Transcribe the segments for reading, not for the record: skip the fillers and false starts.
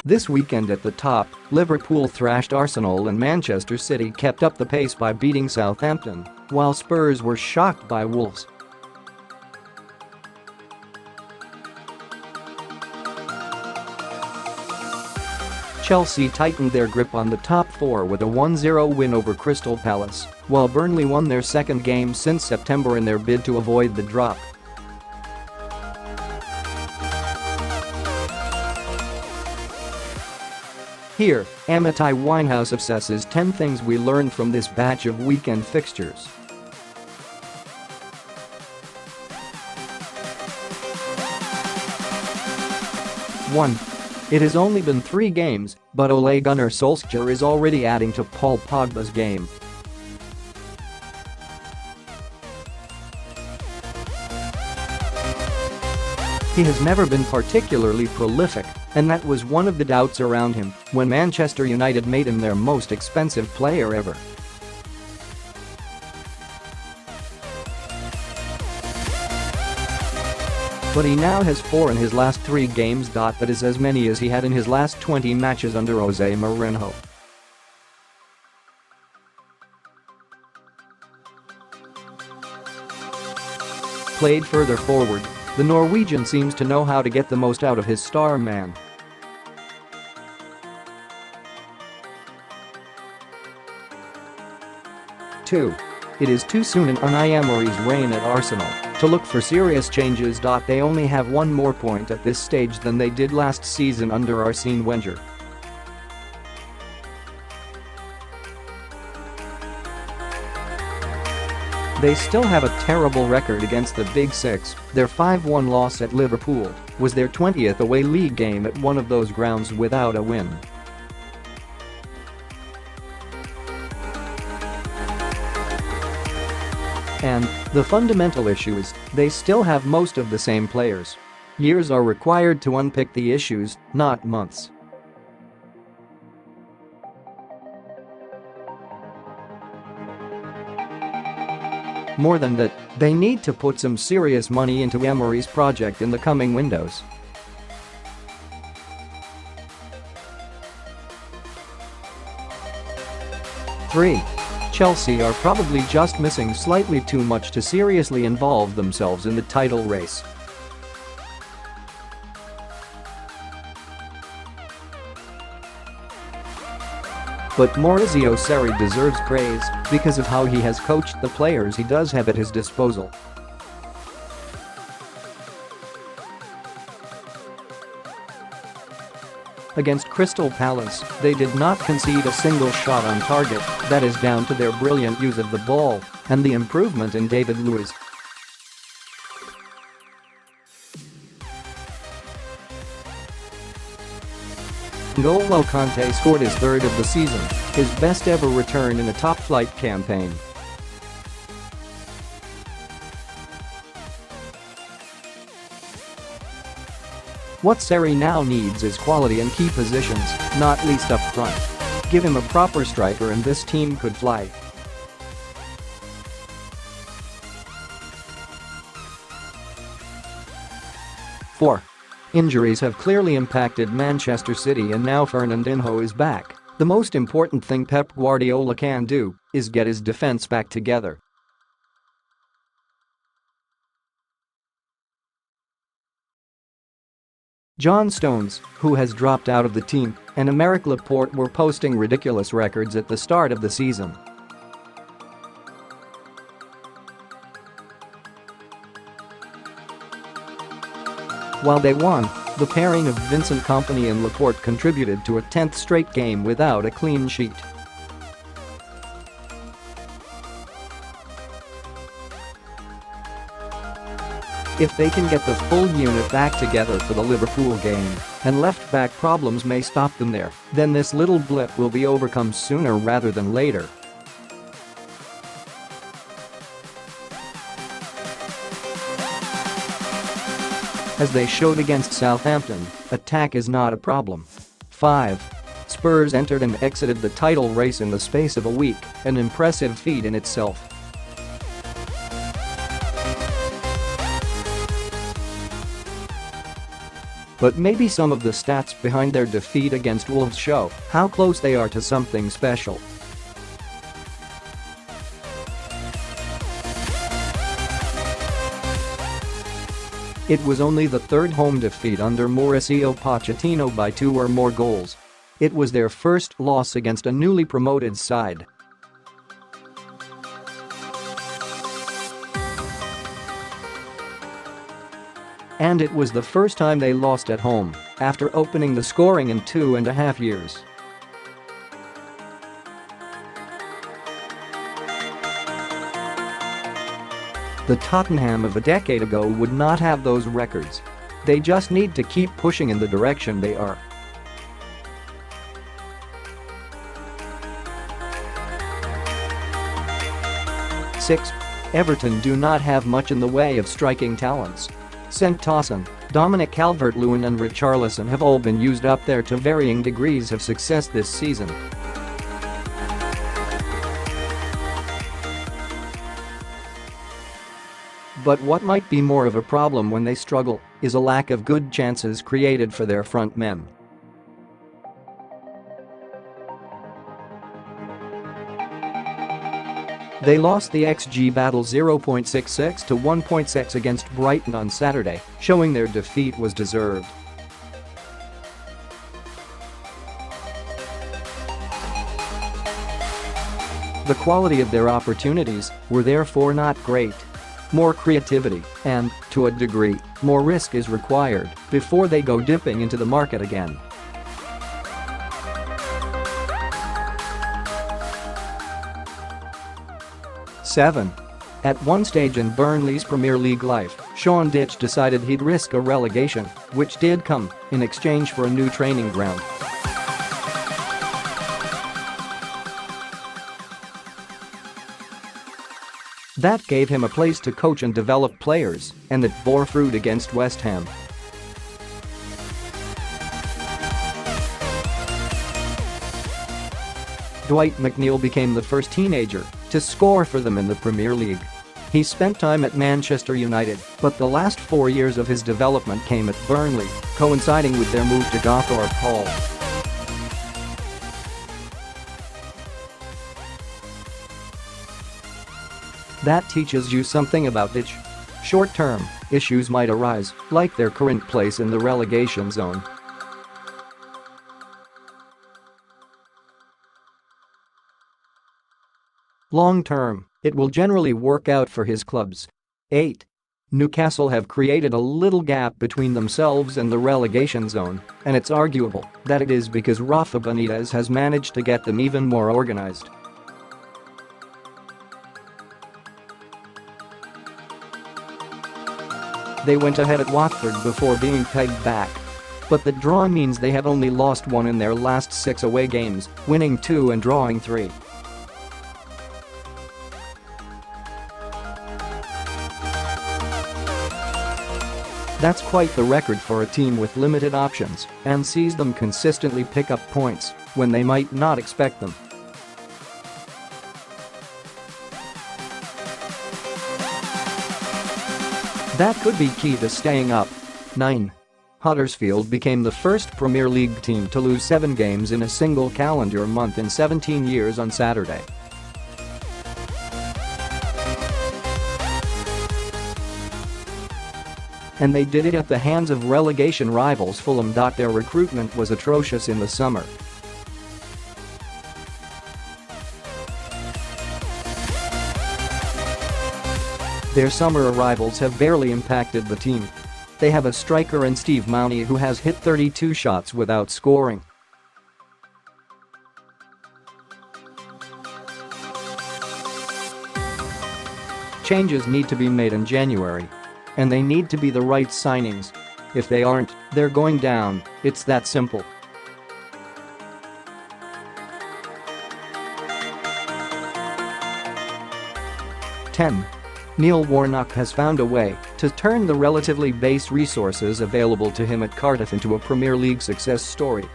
This weekend at the top, Liverpool thrashed Arsenal and Manchester City kept up the pace by beating Southampton, while Spurs were shocked by Wolves. Chelsea tightened their grip on the top four with a 1-0 win over Crystal Palace, while Burnley won their second game since September in their bid to avoid the drop. Here, AMITAI Winehouse assesses 10 things we learned from this batch of weekend fixtures. 1. It has only been 3 games, but Ole Gunnar Solskjaer is already adding to Paul Pogba's game. He has never been particularly prolific, and that was one of the doubts around him when Manchester United made him their most expensive player ever. But he now has 4 in his last 3 games. That is as many as he had in his last 20 matches under Jose Mourinho. Played further forward, the Norwegian seems to know how to get the most out of his star man. Two. It is too soon in Unai Emery's reign at Arsenal to look for serious changes. They only have 1 more point at this stage than they did last season under Arsene Wenger. They still have a terrible record against the Big Six. Their 5-1 loss at Liverpool was their 20th away league game at one of those grounds without a win. And the fundamental issue is they still have most of the same players. Years are required to unpick the issues, not months. More than that, they need to put some serious money into Emery's project in the coming windows. Three. Chelsea are probably just missing slightly too much to seriously involve themselves in the title race. But Maurizio Sarri deserves praise because of how he has coached the players he does have at his disposal. Against Crystal Palace, they did not concede a single shot on target. That is down to their brilliant use of the ball and the improvement in David Luiz. N'Golo Kante scored his 3rd of the season, his best ever return in a top-flight campaign. What Sarri now needs is quality in key positions, not least up front. Give him a proper striker and this team could fly. Four. Injuries have clearly impacted Manchester City and now Fernandinho is back. The most important thing Pep Guardiola can do is get his defense back together. John Stones, who has dropped out of the team, and Aymeric Laporte were posting ridiculous records at the start of the season. While they won, the pairing of Vincent Kompany and Laporte contributed to a 10th straight game without a clean sheet. If they can get the full unit back together for the Liverpool game, and left-back problems may stop them there, then this little blip will be overcome sooner rather than later. As they showed against Southampton, attack is not a problem. 5. Spurs entered and exited the title race in the space of a week, an impressive feat in itself. But maybe some of the stats behind their defeat against Wolves show how close they are to something special. It was only the third home defeat under Mauricio Pochettino by 2 or more goals. It was their first loss against a newly promoted side. And it was the first time they lost at home after opening the scoring in 2.5 years. The Tottenham of a decade ago would not have those records. They just need to keep pushing in the direction they are. Six. Everton do not have much in the way of striking talents. St. Towson, Dominic Calvert-Lewin and Richarlison have all been used up there to varying degrees of success this season. But what might be more of a problem when they struggle is a lack of good chances created for their front men. They lost the XG battle 0.66 to 1.6 against Brighton on Saturday, showing their defeat was deserved. The quality of their opportunities were therefore not great. More creativity and, to a degree, more risk is required before they go dipping into the market again. Seven. At one stage in Burnley's Premier League life, Sean Dyche decided he'd risk a relegation, which did come in exchange for a new training ground. That gave him a place to coach and develop players, and that bore fruit against West Ham. Dwight McNeil became the first teenager to score for them in the Premier League. He spent time at Manchester United, but the last 4 years of his development came at Burnley, coinciding with their move to Gawthorpe Hall. That teaches you something about Dyche. Short-term issues might arise, like their current place in the relegation zone. Long-term, it will generally work out for his clubs. 8. Newcastle have created a little gap between themselves and the relegation zone, and it's arguable that it is because Rafa Benitez has managed to get them even more organized. They went ahead at Watford before being pegged back. But the draw means they have only lost 1 in their last 6 away games, winning 2 and drawing 3. That's quite the record for a team with limited options and sees them consistently pick up points when they might not expect them. That could be key to staying up. 9. Huddersfield became the first Premier League team to lose 7 games in a single calendar month in 17 years on Saturday. And they did it at the hands of relegation rivals Fulham. Their recruitment was atrocious in the summer. Their summer arrivals have barely impacted the team. They have a striker in Steve Mounty who has hit 32 shots without scoring. Changes need to be made in January. And they need to be the right signings. If they aren't, they're going down, it's that simple. Ten. Neil Warnock has found a way to turn the relatively base resources available to him at Cardiff into a Premier League success story.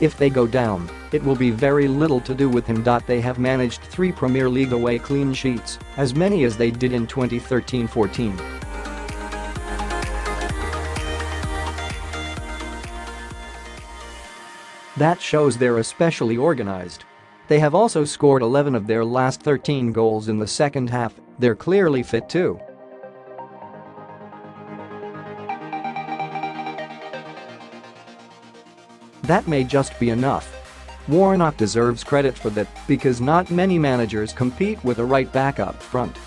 If they go down, it will be very little to do with him. They have managed 3 Premier League away clean sheets, as many as they did in 2013-14. That shows they're especially organized. They have also scored 11 of their last 13 goals in the second half. They're clearly fit too. That may just be enough. Warnock deserves credit for that because not many managers compete with a right back up front.